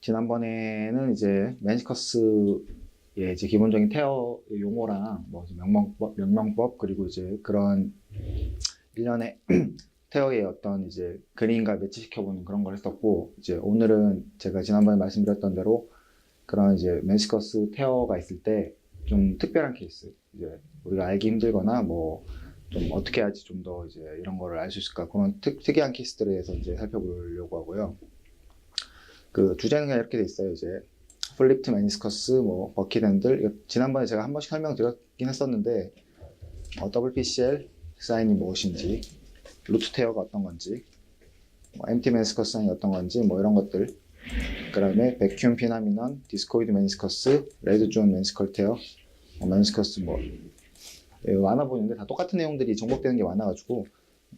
지난번에는 이제 메니스커스의 이제 기본적인 테어 용어랑 뭐 명명법 그리고 이제 그런 일련의 테어의 어떤 이제 그림과 매치시켜보는 그런 걸 했었고, 이제 오늘은 제가 지난번에 말씀드렸던 대로 그런 이제 메니스커스 테어가 있을 때 좀 특별한 케이스, 이제 우리가 알기 힘들거나 뭐 좀 어떻게 해야지 좀 더 이제 이런 거를 알 수 있을까, 그런 특이한 케이스들에 대해서 이제 살펴보려고 하고요. 그 주제는 그냥 이렇게 돼 있어요. 이제 플립트 메니스커스, 뭐 버킷 핸들. 이거 지난번에 제가 한 번씩 설명드렸긴 했었는데, WPCL 사인이 무엇인지, 루트 테어가 어떤 건지, 뭐 MT 메니스커스 사인이 어떤 건지, 뭐 이런 것들. 그 다음에 백큐움 피나미넌, 디스코이드 메니스커스, 레드 존 메니스컬 테어, 메니스커스 뭐 많아 보이는데 다 똑같은 내용들이 정복되는 게 많아가지고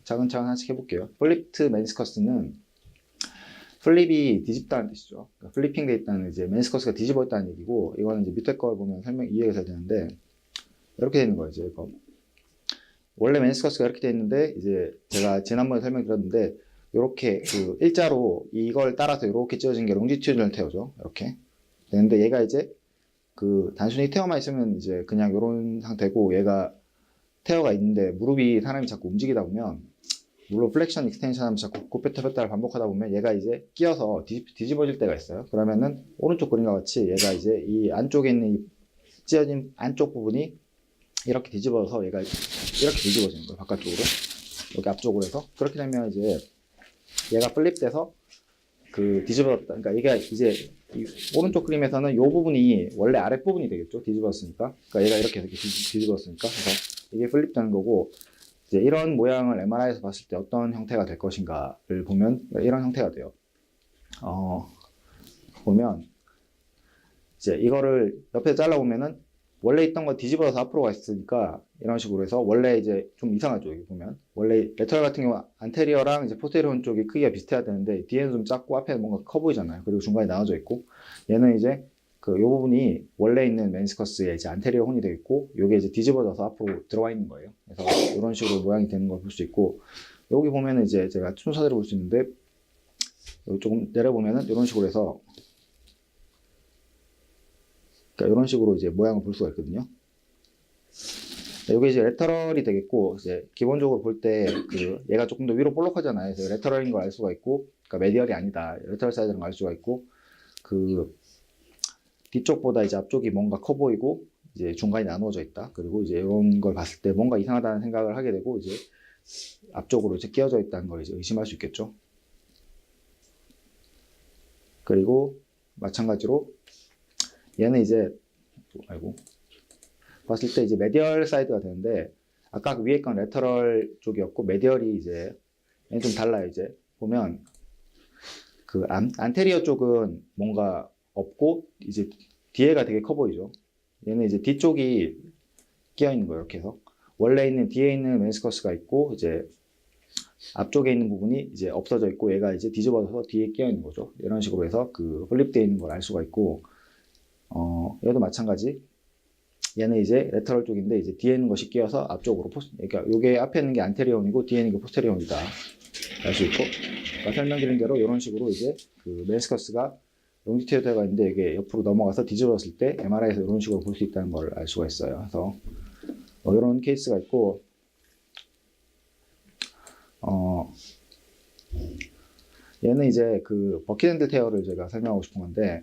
차근차근 하나씩 해볼게요. 플립트 메니스커스는 플립이 뒤집다는 뜻이죠. 그러니까 플리핑 돼 있다는, 이제 메니스커스가 뒤집어 있다는 얘기고, 이거는 이제 밑에 걸 보면 이해가 잘 되는데, 이렇게 되는 거예요. 이제 이거 원래 메니스커스가 이렇게 돼 있는데, 이제 제가 지난번에 설명드렸는데, 이렇게 그 일자로 이걸 따라서 이렇게 찢어진 게 롱지튜드널 테어죠. 이렇게 되는데, 얘가 이제 그 단순히 테어만 있으면 이제 그냥 이런 상태고, 얘가 테어가 있는데 무릎이 사람이 자꾸 움직이다 보면, 물론 플렉션, 익스텐션 하면서 자꾸 굽혔다 폈다를 반복하다 보면 얘가 이제 끼어서 뒤집어질 때가 있어요. 그러면은 오른쪽 그림과 같이 얘가 이제 이 안쪽에 있는 이 찢어진 안쪽 부분이 이렇게 뒤집어서 얘가 이렇게 뒤집어지는 거예요. 바깥쪽으로, 여기 앞쪽으로 해서. 그렇게 되면 이제 얘가 플립돼서 그 뒤집어졌다. 그러니까 얘가 이제 이 오른쪽 그림에서는 이 부분이 원래 아랫부분이 되겠죠. 뒤집었으니까. 그러니까 얘가 이렇게 뒤집었으니까. 그래서 이게 플립되는 거고, 이제 이런 모양을 MRI에서 봤을 때 어떤 형태가 될 것인가를 보면 이런 형태가 돼요. 보면 이제 이거를 옆에 잘라보면은 원래 있던 거 뒤집어서 앞으로 가 있으니까 이런 식으로 해서, 원래 이제 좀 이상하죠. 여기 보면 원래 레터럴 같은 경우 안테리어랑 이제 포스테리어 쪽이 크기가 비슷해야 되는데, 뒤에는 좀 작고 앞에는 뭔가 커 보이잖아요. 그리고 중간에 나눠져 있고, 얘는 이제 그 요 부분이 원래 있는 메니스커스의 이제 안테리어 혼이 되어 있고, 요게 이제 뒤집어져서 앞으로 들어와 있는 거예요. 그래서 이런 식으로 모양이 되는 걸 볼 수 있고, 여기 보면은 이제 제가 순서대로 볼 수 있는데, 여기 조금 내려보면은 이런 식으로 해서, 그러니까 이런 식으로 이제 모양을 볼 수가 있거든요. 여기 이제 레터럴이 되겠고, 이제 기본적으로 볼 때 그 얘가 조금 더 위로 볼록하잖아요. 그래서 레터럴인 걸 알 수가 있고, 그러니까 메디얼이 아니다, 레터럴 사이드라는 걸 알 수가 있고, 그 뒤쪽보다 이제 앞쪽이 뭔가 커 보이고, 이제 중간이 나누어져 있다. 그리고 이제 이런 걸 봤을 때 뭔가 이상하다는 생각을 하게 되고, 이제 앞쪽으로 이제 끼어져 있다는 걸 이제 의심할 수 있겠죠. 그리고 마찬가지로 얘는 이제 봤을 때 이제 메디얼 사이드가 되는데, 아까 그 위에 건 레터럴 쪽이었고, 메디얼이 이제 얘는 좀 달라요. 이제 보면 그 안테리어 쪽은 뭔가 없고, 이제 뒤에가 되게 커 보이죠. 얘는 이제 뒤쪽이 끼어 있는 거예요. 이렇게 해서 원래 있는 뒤에 있는 메니스커스가 있고, 이제 앞쪽에 있는 부분이 이제 없어져 있고, 얘가 이제 뒤집어져서 뒤에 끼어 있는 거죠. 이런 식으로 해서 그 플립되어 있는 걸 알 수가 있고, 얘도 마찬가지. 얘는 이제 레터럴 쪽인데, 이제 뒤에 있는 것이 끼어서 앞쪽으로 그러니까 요게 앞에 있는 게 안테리어 혼이고 뒤에 있는 게 포스테리어 혼이다 알 수 있고, 그러니까 설명드린 대로 이런 식으로 이제 그 메니스커스가 롱지튜드가 있는데 이게 옆으로 넘어가서 뒤집어졌을 때 MRI에서 이런 식으로 볼 수 있다는 걸 알 수가 있어요. 그래서 이런 케이스가 있고, 얘는 이제 그 버킷 핸들 테어를 제가 설명하고 싶은 건데,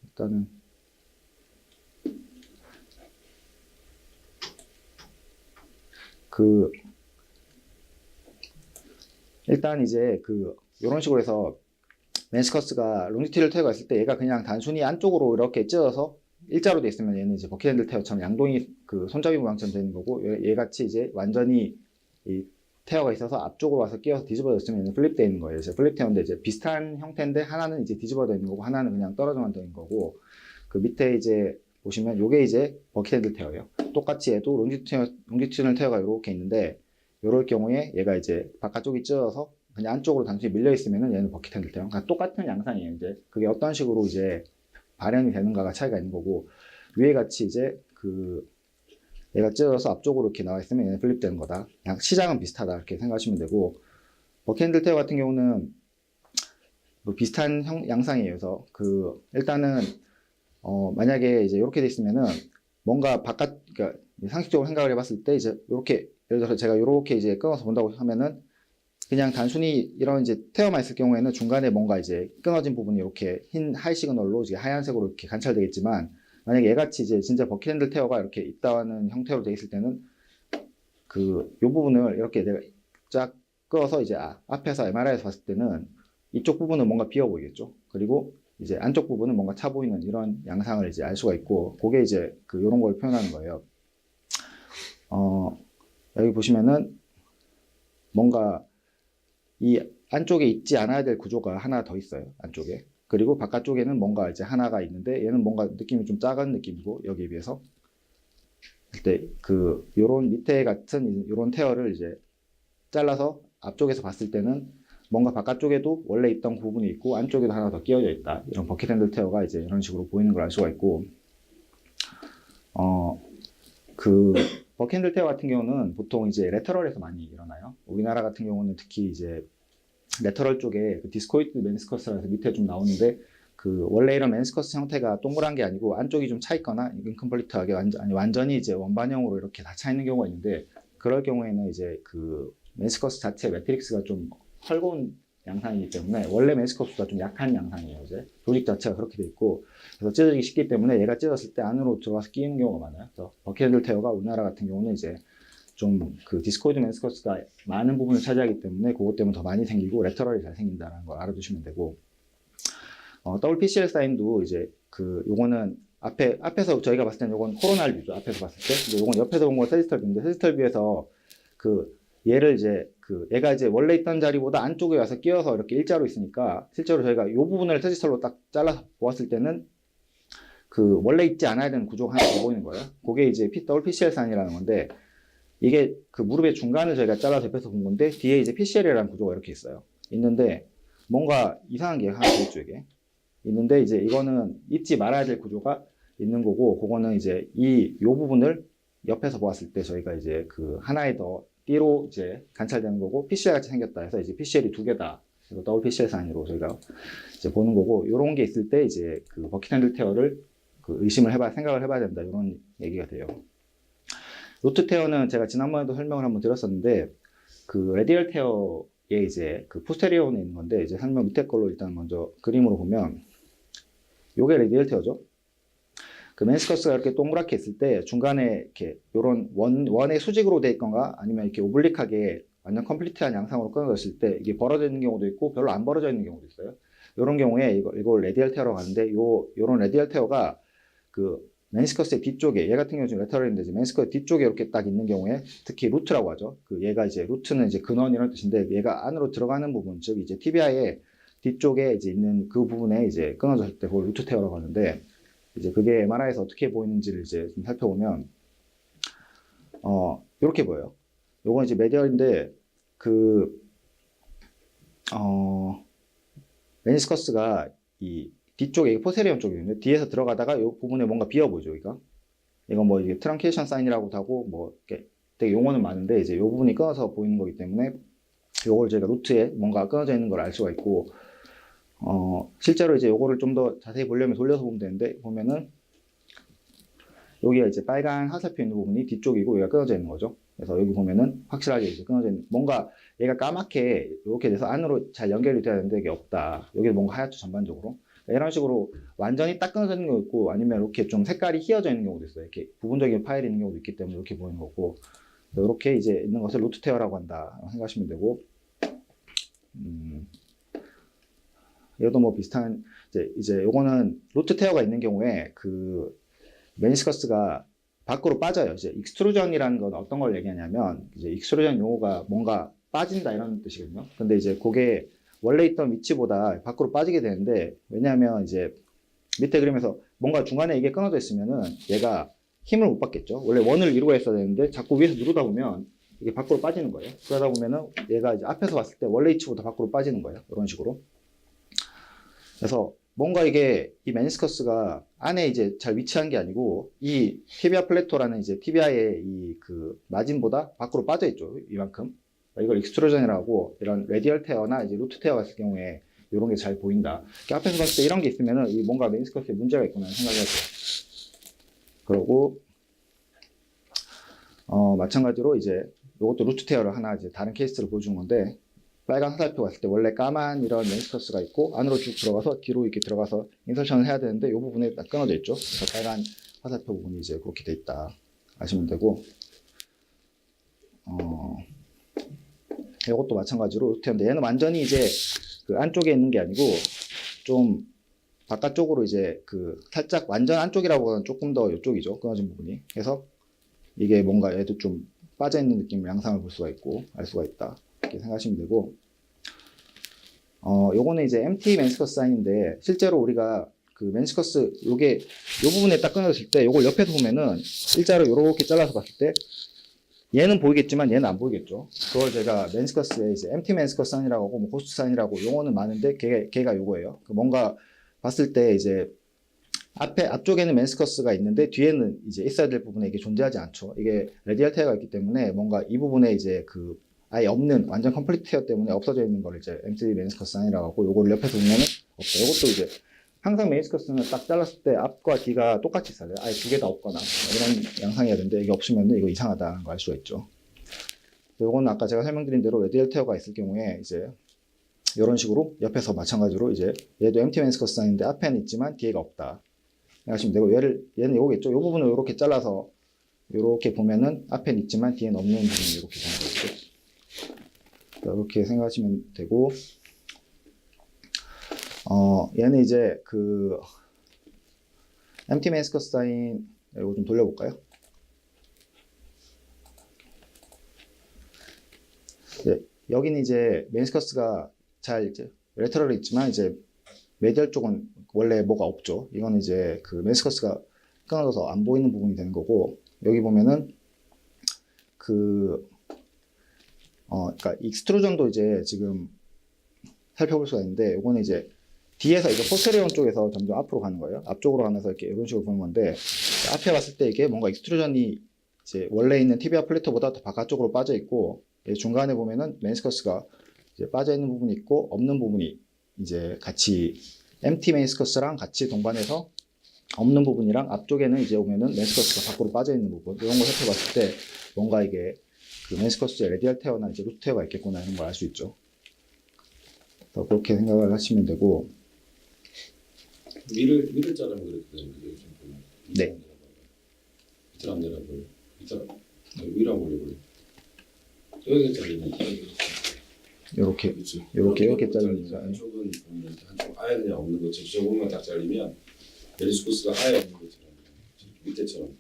일단은 일단 이제 이런 식으로 해서 메니스커스가 롱지튜드 테어가 있을 때 얘가 그냥 단순히 안쪽으로 이렇게 찢어서 일자로 돼 있으면 얘는 이제 버킷 핸들 테어처럼 양동이 그 손잡이 모양처럼 되는 거고, 얘같이 이제 완전히 이 테어가 있어서 앞쪽으로 와서 끼어서 뒤집어졌으면 얘는 플립 되어 있는 거예요. 이제 플립 테어인데 이제 비슷한 형태인데, 하나는 이제 뒤집어져 있는 거고 하나는 그냥 떨어져만 되는 거고, 그 밑에 이제 보시면 요게 이제 버킷 핸들 테어예요. 똑같이 얘도 롱지튜드널 테어가 이렇게 있는데, 이럴 경우에 얘가 이제 바깥쪽이 찢어져서 그냥 안쪽으로 단순히 밀려 있으면은 얘는 버킷 핸들 테어. 그러니까 똑같은 양상이에요. 이제 그게 어떤 식으로 이제 발현이 되는가가 차이가 있는 거고, 위에 같이 이제 얘가 찢어져서 앞쪽으로 이렇게 나와 있으면 얘는 플립되는 거다. 그냥 시장은 비슷하다 이렇게 생각하시면 되고, 버킷핸들 테어 같은 경우는 뭐 비슷한 양상이에요. 그래서 일단은 만약에 이제 이렇게 돼 있으면은 뭔가 그러니까 상식적으로 생각을 해봤을 때 이제 이렇게 예를 들어서 제가 이렇게 이제 끊어서 본다고 하면은 그냥 단순히 이런 이제 테어만 있을 경우에는 중간에 뭔가 이제 끊어진 부분이 이렇게 흰 하이 시그널로 이제 하얀색으로 이렇게 관찰되겠지만 만약에 얘같이 이제 진짜 버킷핸들 테어가 이렇게 있다는 형태로 돼 있을 때는 요 부분을 이렇게 내가 쫙 끊어서 이제 앞에서 MRI에서 봤을 때는 이쪽 부분은 뭔가 비어 보이겠죠. 그리고 이제 안쪽 부분은 뭔가 차 보이는 이런 양상을 이제 알 수가 있고, 그게 이제 요런 걸 표현하는 거예요. 여기 보시면은 뭔가 이 안쪽에 있지 않아야 될 구조가 하나 더 있어요. 안쪽에. 그리고 바깥쪽에는 뭔가 이제 하나가 있는데 얘는 뭔가 느낌이 좀 작은 느낌이고 여기에 비해서 그때 요런 밑에 같은 요런 테어를 이제 잘라서 앞쪽에서 봤을 때는 뭔가 바깥쪽에도 원래 있던 부분이 있고 안쪽에도 하나 더 끼어져 있다. 이런 버킷핸들 테어가 이제 이런 식으로 보이는 걸 알 수가 있고, 버킷핸들 테어 같은 경우는 보통 이제 레터럴에서 많이 일어나요. 우리나라 같은 경우는 특히 이제 레터럴 쪽에 디스코이드 메니스커스라서 밑에 좀 나오는데 원래 이런 메니스커스 형태가 동그란 게 아니고 안쪽이 좀 차 있거나 인컴플리트하게 완전히 이제 원반형으로 이렇게 다 차 있는 경우가 있는데, 그럴 경우에는 이제 메니스커스 자체 매트릭스가 좀 헐거운 양상이기 때문에 원래 메니스커스가 좀 약한 양상이에요. 이제 조직 자체가 그렇게 돼 있고 그래서 찢어지기 쉽기 때문에 얘가 찢어졌을 때 안으로 들어가서 끼이는 경우가 많아요. 그래서 버킷핸들 테어가 우리나라 같은 경우는 이제 좀 디스코이드 메니스커스가 많은 부분을 차지하기 때문에 그것 때문에 더 많이 생기고 레터럴이 잘 생긴다는 걸 알아두시면 되고, 더블 PCL 사인도 이제 요거는 앞에서 저희가 봤을 때는 요건 코로날 뷰죠. 앞에서 봤을 때. 근데 요건 옆에서 본 건 세지털 뷰인데 세지털 뷰에서 얘를 이제 얘가 이제 원래 있던 자리보다 안쪽에 와서 끼어서 이렇게 일자로 있으니까 실제로 저희가 요 부분을 세지털로 딱 잘라서 보았을 때는 원래 있지 않아야 되는 구조가 하나 더 보이는 거예요. 그게 이제 더블 PCL 사인이라는 건데, 이게 무릎의 중간을 저희가 잘라서 옆에서 본 건데 뒤에 이제 PCL이라는 구조가 이렇게 있어요. 있는데 뭔가 이상한 게 하나 더 있죠. 이게 있는데 이제 이거는 잊지 말아야 될 구조가 있는 거고, 그거는 이제 요 부분을 옆에서 보았을 때 저희가 이제 하나의 더 띠로 이제 관찰되는 거고 PCL 같이 생겼다 해서 이제 PCL이 두 개다. 그래서 더블 PCL 사인으로 저희가 이제 보는 거고, 요런 게 있을 때 이제 버킷핸들 테어를 생각을 해봐야 된다. 이런 얘기가 돼요. 루트 테어는 제가 지난번에도 설명을 한번 드렸었는데 레디얼 테어에 이제 포스테리어에 있는 건데, 이제 설명 밑에 걸로 일단 먼저 그림으로 보면 요게 레디얼 테어죠. 메니스커스가 이렇게 동그랗게 있을 때 중간에 이렇게 요런 원의 수직으로 돼 있건가 아니면 이렇게 오블릭하게 완전 컴플리트한 양상으로 끊어졌을 때 이게 벌어져 있는 경우도 있고 별로 안 벌어져 있는 경우도 있어요. 요런 경우에 이걸 레디얼 테어라고 하는데, 요런 레디얼 테어가 메니스커스의 뒤쪽에, 얘 같은 경우는 지금 레터럴인데 메니스커스 뒤쪽에 이렇게 딱 있는 경우에 특히 루트라고 하죠. 얘가 이제 루트는 이제 근원 이런 뜻인데 얘가 안으로 들어가는 부분, 즉 이제 티비아의 뒤쪽에 이제 있는 그 부분에 이제 끊어졌을 때 그걸 루트 테어라고 하는데, 이제 그게 MRI에서 어떻게 보이는지를 이제 좀 살펴보면 이렇게 보여요. 요건 이제 메디얼인데 메니스커스가 이 뒤쪽에 포세리엄 쪽이거든요. 뒤에서 들어가다가 이 부분에 뭔가 비어 보이죠, 여기가. 이건 뭐 이게 트렁케이션 사인이라고도 하고 뭐 이렇게 되게 용어는 많은데 이제 이 부분이 끊어서 보이는 거기 때문에 요걸 저희가 루트에 뭔가 끊어져 있는 걸 알 수가 있고, 실제로 이제 요거를 좀 더 자세히 보려면 돌려서 보면 되는데, 보면은 여기가 이제 빨간 화살표 있는 부분이 뒤쪽이고 얘가 끊어져 있는 거죠. 그래서 여기 보면은 확실하게 이제 끊어져 있는, 뭔가 얘가 까맣게 이렇게 돼서 안으로 잘 연결이 돼야 되는데 이게 없다. 여기 뭔가 하얗죠, 전반적으로. 이런 식으로 완전히 딱 끊어져 있는 경우도 있고 아니면 이렇게 좀 색깔이 휘어져 있는 경우도 있어요. 이렇게 부분적인 파일이 있는 경우도 있기 때문에 이렇게 보이는 거고, 이렇게 이제 있는 것을 루트 테어라고 한다 생각하시면 되고, 얘도 뭐 비슷한 이제 요거는 루트 테어가 있는 경우에 메니스커스가 밖으로 빠져요. 이제 익스트루전이라는 건 어떤 걸 얘기하냐면 이제 익스트루전 용어가 뭔가 빠진다 이런 뜻이거든요. 근데 이제 그게 원래 있던 위치보다 밖으로 빠지게 되는데, 왜냐하면 이제 밑에 그림에서 뭔가 중간에 이게 끊어져 있으면은 얘가 힘을 못 받겠죠. 원래 원을 이루고 있어야 되는데 자꾸 위에서 누르다 보면 이게 밖으로 빠지는 거예요. 그러다 보면은 얘가 이제 앞에서 봤을 때 원래 위치보다 밖으로 빠지는 거예요. 이런 식으로. 그래서 뭔가 이게 이 메니스커스가 안에 이제 잘 위치한 게 아니고 이 티비아 플래토라는 이제 티비아의 이 마진보다 밖으로 빠져 있죠. 이만큼. 이걸 익스트루전이라고 이런 레디얼 테어나 이제 루트 테어 같은 경우에 이런 게 잘 보인다. 앞에서 봤을 때 이런 게 있으면은 이 뭔가 메니스커스에 문제가 있구나 생각을 했어요. 그리고 마찬가지로 이제 이것도 루트 테어를 하나 이제 다른 케이스를 보여준 건데 빨간 화살표 봤을 때 원래 까만 이런 메니스커스가 있고 안으로 쭉 들어가서 뒤로 이렇게 들어가서 인설션을 해야 되는데 이 부분에 딱 끊어져 있죠. 그래서 빨간 화살표 부분이 이제 그렇게 돼 있다 아시면 되고 이것도 마찬가지로 루트 테어인데 얘는 완전히 이제 그 안쪽에 있는 게 아니고 좀 바깥쪽으로 이제 그 살짝 완전 안쪽이라고 하면 조금 더 이쪽이죠. 끊어진 부분이. 그래서 이게 뭔가 얘도 좀 빠져있는 느낌의 양상을 볼 수가 있고 알 수가 있다. 이렇게 생각하시면 되고 요거는 이제 MT 메니스커스 사인인데 실제로 우리가 그 메니스커스 요게 요 부분에 딱 끊어졌을 때 요걸 옆에서 보면은 일자로 요렇게 잘라서 봤을 때 얘는 보이겠지만 얘는 안 보이겠죠. 그걸 제가 메니스커스에 이제 MT 메니스커스 사인이라고 하고 뭐 고스트 사인이라고 용어는 많은데 걔가 요거예요. 뭔가 봤을 때 이제 앞쪽에는 메니스커스가 있는데 뒤에는 이제 있어야 될 부분에 이게 존재하지 않죠. 이게 레디얼 테어가 있기 때문에 뭔가 이 부분에 이제 그 아예 없는 완전 컴플리트 테어 때문에 없어져 있는 걸 이제 MT 메니스커스 사인이라고 하고 요거를 옆에서 보면은 없어요. 이것도 이제 항상 메니스커스는 딱 잘랐을 때 앞과 뒤가 똑같이 있어요. 아예 두 개 다 없거나 이런 양상이어야 되는데 이게 없으면 이거 이상하다는 걸 알 수가 있죠. 요거는 아까 제가 설명드린 대로 레디얼 테어가 있을 경우에 이제 이런 식으로 옆에서 마찬가지로 이제 얘도 MT 메니스커스 사인인데 앞에는 있지만 뒤에가 없다. 생각하시면 되고 얘는 요거겠죠. 요 부분을 이렇게 잘라서 이렇게 보면은 앞에는 있지만 뒤에는 없는 부분이 이렇게 되는 거죠. 이렇게 생각하시면 되고 얘는 이제 그 MT 메니스커스 사인 이거 좀 돌려볼까요? 네, 여기는 이제 메니스커스가 잘 이제 레터럴이 있지만 이제 메디얼 쪽은 원래 뭐가 없죠. 이거는 이제 그 메니스커스가 끊어져서 안 보이는 부분이 되는 거고 여기 보면은 그러니까 익스트루전도 이제 지금 살펴볼 수가 있는데 이거는 이제 뒤에서 이제 포스테리온 쪽에서 점점 앞으로 가는 거예요. 앞쪽으로 가면서 이렇게 이런 식으로 보는 건데 앞에 봤을 때 이게 뭔가 익스트루전이 이제 원래 있는 티비아 플래터보다 더 바깥쪽으로 빠져 있고 중간에 보면은 메니스커스가 이제 빠져 있는 부분이 있고 없는 부분이 이제 같이 MT 메니스커스랑 같이 동반해서 없는 부분이랑 앞쪽에는 이제 오면은 메니스커스가 밖으로 빠져 있는 부분 이런 걸 살펴봤을 때 뭔가 이게 그 메니스커스에 레디얼 테어나 이제 루트 테어가 있겠구나 이런 걸 알 수 있죠. 그래서 그렇게 생각을 하시면 되고 위를 자르면 그렇게 되는 거죠. 네. 밑을 안 내려버려. 위로 안 올려버려. 여기 자르면 이렇게 자르니까 한쪽은 한쪽 아예 그냥 없는 것처럼 저 부분만 딱 잘리면 메니스커스가 아예 없는 것처럼 밑에처럼.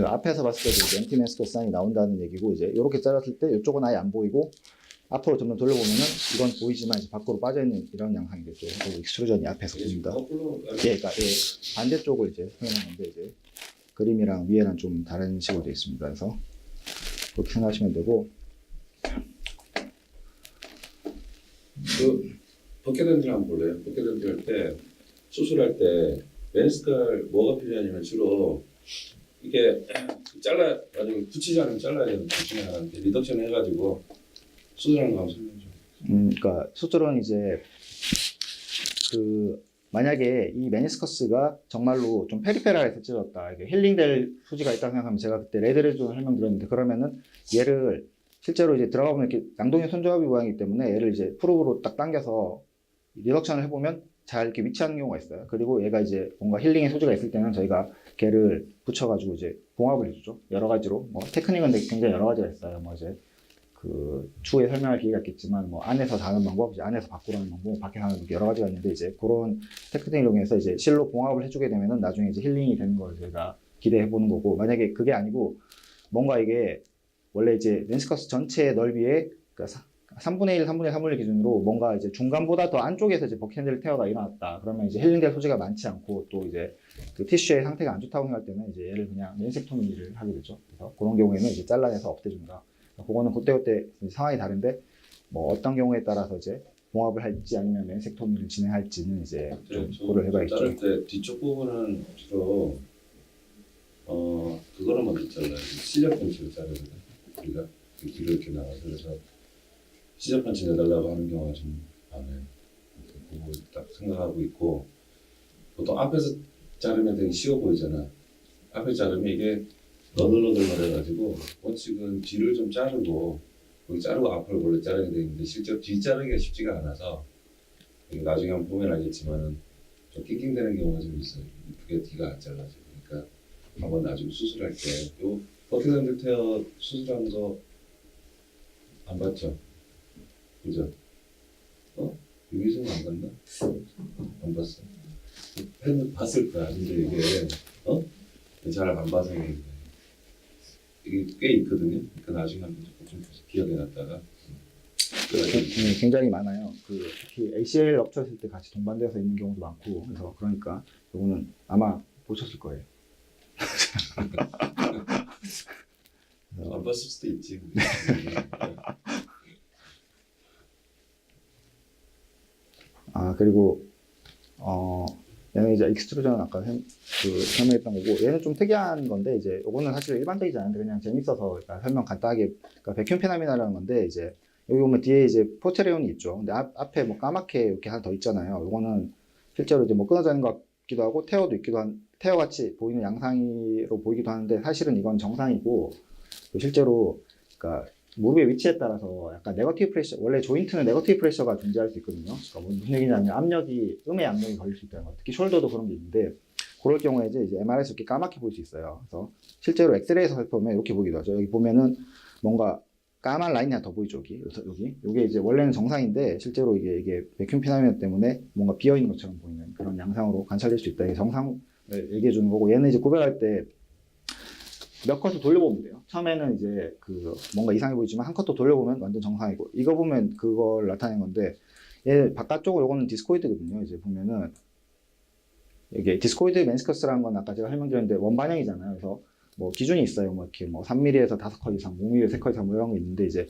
앞에서 봤을 때도 이제 MT 메니스커스 사인이 나온다는 얘기고 이제 이렇게 잘랐을 때 이쪽은 아예 안 보이고 앞으로 점점 돌려보면은 이건 보이지만 이제 밖으로 빠져 있는 이런 양상이겠죠. 그리고 익스트루전이 앞에서 보인다. 그러니까 반대쪽을 이제 표현한 건데 이제 그림이랑 위에는 좀 다른 식으로 되어 있습니다. 그래서 그렇게 생각하시면 되고. 그 버켓엔들 한번 볼래요? 버켓엔들 할 때 수술할 때 메니스컬 뭐가 필요하냐면 주로 이게 잘라가지고 붙이지 않으면 잘라야 되는 중에 하나인데 리덕션 해가지고 수술하는 거 한번 설명 좀. 그러니까 수술은 이제 그 만약에 이 메니스커스가 정말로 좀 페리페랄하게 찢어졌다, 이게 힐링될 소지가 있다고 생각하면 제가 그때 레드레존 설명드렸는데 그러면은 얘를 실제로 이제 들어가보면 이렇게 양동이 손잡이 모양이기 때문에 얘를 이제 프로브로 딱 당겨서 리덕션을 해보면 잘 이렇게 위치하는 경우가 있어요. 그리고 얘가 이제 뭔가 힐링의 소지가 있을 때는 저희가 걔를 붙여가지고 이제 봉합을 해주죠. 여러 가지로 뭐 테크닉은 굉장히 여러 가지가 있어요. 뭐 이제 그 추후에 설명할 기회가 있겠지만 뭐 안에서 다는 방법, 이제 안에서 밖으로 하는 방법, 밖에서 하는 방법 여러 가지가 있는데 이제 그런 테크닉을 이용해서 이제 실로 봉합을 해주게 되면은 나중에 이제 힐링이 되는 걸 저희가 기대해 보는 거고 만약에 그게 아니고 뭔가 이게 원래 이제 메니스커스 전체의 넓이의 그러니까 3분의 1, 3분의 3분의 1 기준으로 뭔가 이제 중간보다 더 안쪽에서 이제 버킷핸들 테어가 일어났다. 그러면 이제 힐링될 소지가 많지 않고 또 이제 그 티슈의 상태가 안 좋다고 생각할 때는 이제 얘를 그냥 면색토미를 하게 되죠. 그래서 그런 경우에는 이제 잘라내서 없애준다. 그거는 그때그때 상황이 다른데 뭐 어떤 경우에 따라서 이제 봉합을 할지 아니면 면색토미를 진행할지는 이제 좀 고려를 해봐야겠죠. 자를 때 뒤쪽 부분은 주로 그거를 먼저 잘라요. 실력 분식을 자르거든. 우리가 그 뒤로 이렇게 나와서 그래서 시접판치 내달라고 하는 경우가 좀 많아요. 그거 딱 생각하고 있고 보통 앞에서 자르면 되게 쉬워 보이잖아. 앞에 자르면 이게 너덜너덜해가지고 원칙은 뒤를 좀 자르고 거기 자르고 앞을 원래 자르게 돼 있는데 실제로 뒤 자르기가 쉽지가 않아서 나중에 한번 보면 알겠지만은 좀 낑낑대는 경우가 좀 있어요. 이쁘게 뒤가 안 잘라져. 그러니까 한번 나중에 수술할 때 요 버킷핸들 테어 수술한 거 안 봤죠? 그죠? 여기서는 안 봤나? 안 봤어. 팬은 봤을 거야. 근데 이게 잘 안 봐서 이게 꽤 있거든요. 그러니까 나중에 한번 좀 기억해 놨다가 굉장히 많아요. 그 특히 ACL 럽쳤을 때 같이 동반돼서 있는 경우도 많고 그래서 그러니까 이거는 아마 보셨을 거예요. 안 봤을 수도 있지. 그리고 얘는 이제 익스트루전 아까 설명했던 거고 얘는 좀 특이한 건데 이제 이거는 사실 일반적이지 않은데 그냥 재밌어서 그러니까 설명 간단하게 그러니까 백큐 페나미나라는 건데 이제 여기 보면 뒤에 이제 포체레온이 있죠. 근데 앞에 뭐 까맣게 이렇게 하나 더 있잖아요. 이거는 실제로 이제 뭐 끊어져 있는 것 같기도 하고 테어도 있기도 한 테어 같이 보이는 양상으로 보이기도 하는데 사실은 이건 정상이고 실제로 그러니까 무릎의 위치에 따라서 약간 네거티브 프레셔 원래 조인트는 네거티브 프레셔가 존재할 수 있거든요. 그러니까 무슨 얘기냐면 압력이 음의 압력이 걸릴 수 있다는 거. 특히 숄더도 그런 게 있는데 그럴 경우에 이제 MR에서 이렇게 까맣게 보일 수 있어요. 그래서 실제로 엑스레이에서 살펴보면 이렇게 보기도 하죠. 여기 보면은 뭔가 까만 라인이 하나 더 보이죠. 여기 이게 이제 원래는 정상인데 실제로 이게 백큐 피나미나 때문에 뭔가 비어 있는 것처럼 보이는 그런 양상으로 관찰될 수 있다. 이게 정상을 얘기해 주는 거고 얘는 이제 구별할 때 몇 컷을 돌려보면 돼요. 처음에는 이제 뭔가 이상해 보이지만 한 컷 더 돌려보면 완전 정상이고 이거 보면 그걸 나타낸 건데 얘 바깥쪽으로 요거는 디스코이드거든요. 이제 보면은 이게 디스코이드 멘스커스라는 건 아까 제가 설명드렸는데 원반영이잖아요. 그래서 뭐 기준이 있어요. 뭐 이렇게 뭐 3mm에서 5컷 이상, 5mm에서 3컷 이상 뭐 이런 거 있는데 이제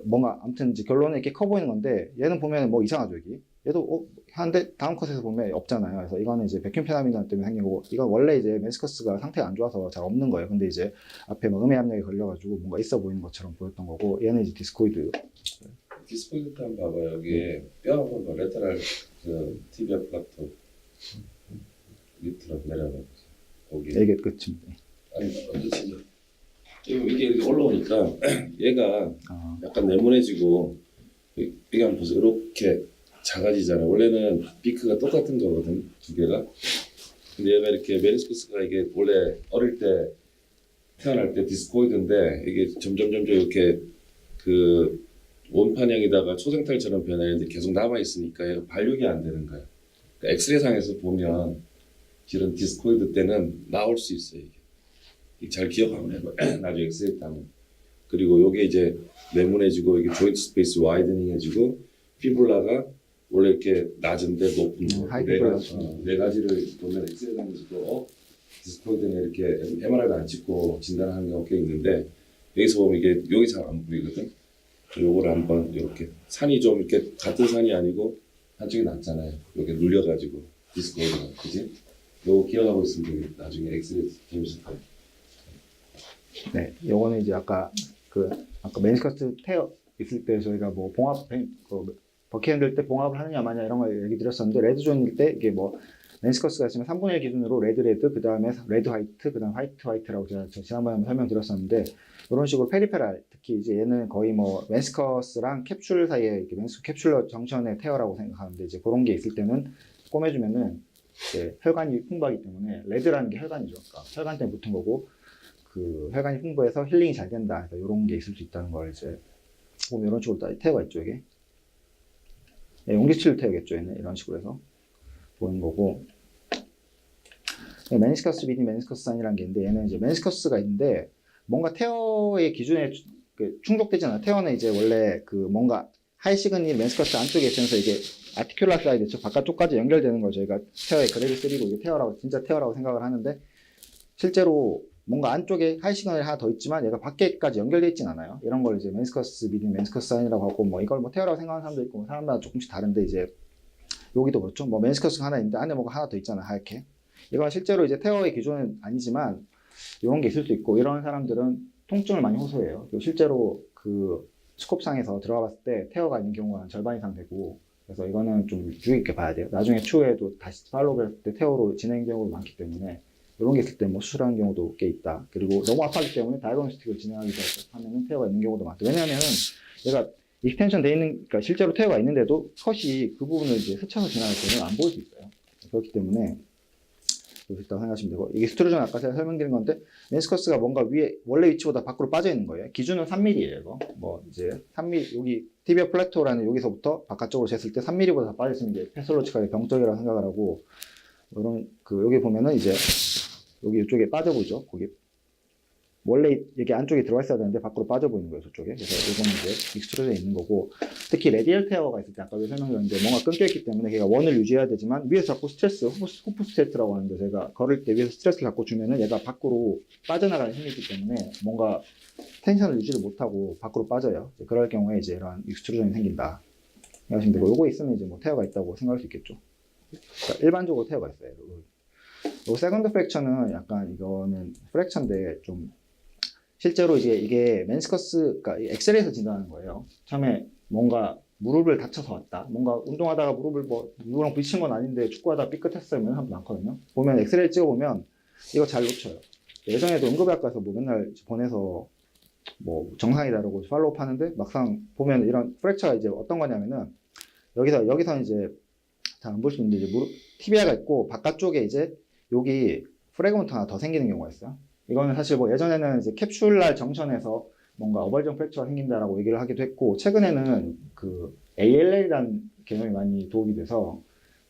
뭔가 아무튼 이제 결론은 이렇게 커 보이는 건데 얘는 보면 뭐 이상하죠. 여기 얘도 하는데 다음 컷에서 보면 없잖아요. 그래서 이거는 이제 백큐 페나미나 때문에 생긴 거고 이건 원래 이제 멘스커스가 상태가 안 좋아서 잘 없는 거예요. 근데 이제 앞에 뭐 음의 압력이 걸려가지고 뭔가 있어 보이는 것처럼 보였던 거고 얘는 이제 디스코이드. 디스코이드 한번 봐봐요. 여기 뼈 한번 봐. 레터럴 티비아 플라토 밑으로 내려가. 거기. 이게 끝입니다. 아니 어떻지? 이게 이렇게 올라오니까 얘가 약간 네모내지고 이게 한번 보세요. 이렇게 작아지잖아요. 원래는 비크가 똑같은 거거든 두 개가. 근데 얘가 이렇게 메니스커스가 이게 원래 어릴 때 태어날 때 디스코이드인데 이게 점점 이렇게 원판형이다가 초생탈처럼 변했는데 계속 남아 있으니까 얘가 발육이 안 되는 거예요. 그러니까 엑스레이 상에서 보면 이런 디스코이드 때는 나올 수 있어요. 이게 잘 기억하면 해봐요. 나중에 엑스레이 때하면. 그리고 요게 이제 네모내지고 이게 조인트 스페이스 와이드닝해지고 피블라가 원래 이렇게 낮은데 높은 네 가지를 보면 엑스레이 상에서도 디스코이드는 이렇게 MRI도 안 찍고 진단하는 경우가 꽤 있는데 여기서 보면 이게 여기 잘 안 보이거든. 요거를 한번 이렇게 산이 좀 이렇게 같은 산이 아니고 한쪽이 낮잖아요. 이렇게 눌려가지고 디스코이드가 그지? 요거 기억하고 있으면 되게 나중에 엑스레이 재밌을 거예요. 네, 요거는 이제 아까 메니스커스 테어 있을 때 저희가 뭐 버킷핸들 때 봉합을 하느냐 마냐 이런 걸 얘기 드렸었는데 레드존일 때 이게 뭐 메니스커스가 있으면 3분의 1 기준으로 레드 그 다음에 레드 화이트 그 다음 화이트라고 제가 지난번에 한번 설명드렸었는데 이런 식으로 페리페랄 특히 이제 얘는 거의 뭐 메니스커스랑 캡슐 사이에 이렇게 캡슐러 정션의 테어라고 생각하는데 이제 그런 게 있을 때는 꼬매주면은 이제 혈관이 풍부하기 때문에 레드라는 게 혈관이죠. 그러니까 혈관 때문에 붙은 거고 혈관이 풍부해서 힐링이 잘 된다. 그래서 이런 게 있을 수 있다는 걸 이제 보면 이런 식으로 테어가 있죠. 이게 용기치료 테어겠죠. 얘는 이런 식으로 해서 보는 거고 메니스커스 비디 메니스커스 산이라는 게 있는데 얘는 이제 메니스커스가 있는데 뭔가 테어의 기준에 충족되지 않아요. 테어는 이제 원래 뭔가 하이 시그닛 메니스커스 안쪽에 있으면서 이게 아티큘라 사이드 즉 바깥쪽까지 연결되는 걸 저희가 테어의 그레이드 3고 이게 테어라고 진짜 테어라고 생각을 하는데 실제로 뭔가 안쪽에 하이 시그널이 하나 더 있지만 얘가 밖에까지 연결되어 있진 않아요. 이런 걸 이제 메니스커스 비디 메니스커스 산이라고 하고 뭐 이걸 뭐 테어라고 생각하는 사람도 있고 사람마다 조금씩 다른데 이제 여기도 그렇죠. 뭐 메니스커스가 하나 있는데 안에 뭐가 하나 더 있잖아요. 하얗게. 이건 실제로 이제 테어의 기준은 아니지만 이런 게 있을 수 있고 이런 사람들은 통증을 많이 호소해요. 그리고 실제로 그 스콥상에서 들어가 봤을 때 태어가 있는 경우가 한 절반 이상 되고, 그래서 이거는 좀 주의 깊게 봐야 돼요. 나중에 추후에도 다시 팔로우를 할 때 태어로 진행 경우가 많기 때문에 이런 게 있을 때 뭐 수술하는 경우도 꽤 있다. 그리고 너무 아파하기 때문에 다이그노스틱을 진행하기도 하면은 태어가 있는 경우도 많다. 왜냐하면은 얘가 익스텐션 돼 있는, 그러니까 실제로 태어가 있는데도 컷이 그 부분을 이제 스쳐서 지나갈 때는 안 보일 수 있어요. 그렇기 때문에 있다고 생각하시면 되고, 이게 스트루전 아까 제가 설명드린 건데 메니스커스가 뭔가 위에 원래 위치보다 밖으로 빠져 있는 거예요. 기준은 3mm예요. 이거 뭐 이제 3mm, 여기 티비아 플래토라는 여기서부터 바깥쪽으로 쟀을 때 3mm보다 더 빠져 있으면 이제 패솔로지컬하게 병적이라고 생각을 하고, 이런 그 여기 보면은 이제 여기 이쪽에 빠져 보이죠. 거기 원래 이게 안쪽에 들어가 있어야 되는데 밖으로 빠져 보이는 거예요, 저쪽에. 그래서 이거는 이제 익스트루전에 있는 거고, 특히 레디얼 테어가 있을 때 아까도 설명드렸는데 뭔가 끊겨있기 때문에 걔가 원을 유지해야 되지만 위에서 자꾸 스트레스, 후프 스트레스라고 하는데, 제가 걸을 때 위에서 스트레스를 자꾸 주면은 얘가 밖으로 빠져나가는 힘이 있기 때문에 뭔가 텐션을 유지를 못하고 밖으로 빠져요. 그럴 경우에 이제 이런 익스트루전이 생긴다 생각하시면 되고, 요거 있으면 이제 뭐 테어가 있다고 생각할 수 있겠죠. 그러니까 일반적으로 테어가 있어요. 요 세컨드 프랙처는 약간, 이거는 프랙처인데 좀 실제로 이게 맨스커스, 그러니까 엑스레이에서 진단하는 거예요. 처음에 뭔가 무릎을 다쳐서 왔다. 뭔가 운동하다가 무릎을 뭐 누구랑 부딪힌 건 아닌데 축구하다가 삐끗했어요. 이런 사람도 많거든요. 보면 엑스레이 찍어보면 이거 잘 놓쳐요. 예전에도 응급의학과에서 뭐 맨날 보내서 뭐 정상이다라고 팔로우업 하는데, 막상 보면 이런 프랙처가 이제 어떤 거냐면은, 여기서 이제 잘 안 볼 수 있는데 이제 무릎 티비아가 있고 바깥쪽에 이제 여기 프래그먼트 하나 더 생기는 경우가 있어요. 이거는 사실 뭐 예전에는 이제 캡슐랄 정션에서 뭔가 어벌전 프랙처가 생긴다라고 얘기를 하기도 했고, 최근에는 그 ALL이라는 개념이 많이 도움이 돼서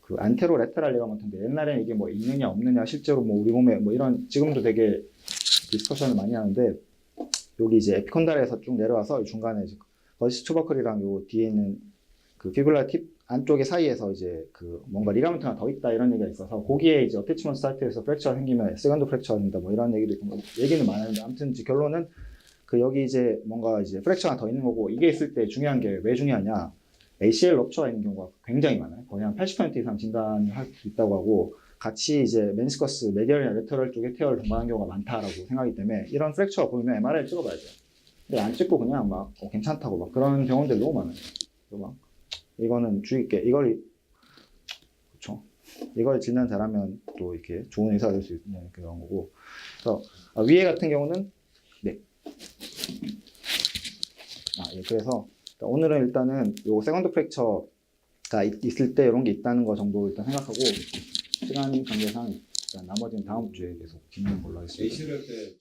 그 안테로 레테랄 리가먼트인데, 옛날에는 이게 뭐 있느냐 없느냐, 실제로 뭐 우리 몸에 뭐 이런, 지금도 되게 디스커션을 많이 하는데, 여기 이제 에피콘달에서 쭉 내려와서 중간에 이제 거시스 투버클이랑 요 뒤에 있는 그 피블라 팁 안쪽에 사이에서 이제 그 뭔가 리가먼트가 더 있다 이런 얘기가 있어서, 거기에 이제 어태치먼트 사이트에서 프랙처가 생기면 세컨드 프랙처가 된다 뭐 이런 얘기도 있고, 뭐 얘기는 많은데 아무튼 이제 결론은 그 여기 이제 뭔가 이제 프랙처가 더 있는 거고, 이게 있을 때 중요한 게 왜 중요하냐, ACL 럽처가 있는 경우가 굉장히 많아요. 거의 한 80% 이상 진단을 할 수 있다고 하고, 같이 이제 맨스커스 메디얼이나 레터럴 쪽에 테어를 동반한 경우가 많다라고 생각하기 때문에 이런 프랙처가 보이면 MRI 찍어봐야 돼요. 근데 안 찍고 그냥 막 괜찮다고 막 그런 병원들 너무 많아요. 그래서 막 이거는 주의 있게 그쵸. 이걸 진단 잘하면 또 이렇게 좋은 의사가 될 수 있는 그런 거고. 그래서 위에 같은 경우는 네. 예, 그래서 오늘은 일단은 요 세컨드 프랙처가 있을 때 이런 게 있다는 거 정도 일단 생각하고, 시간 관계상 일단 나머지는 다음 주에 계속 진행하는 걸로 하겠습니다. ACL 할 때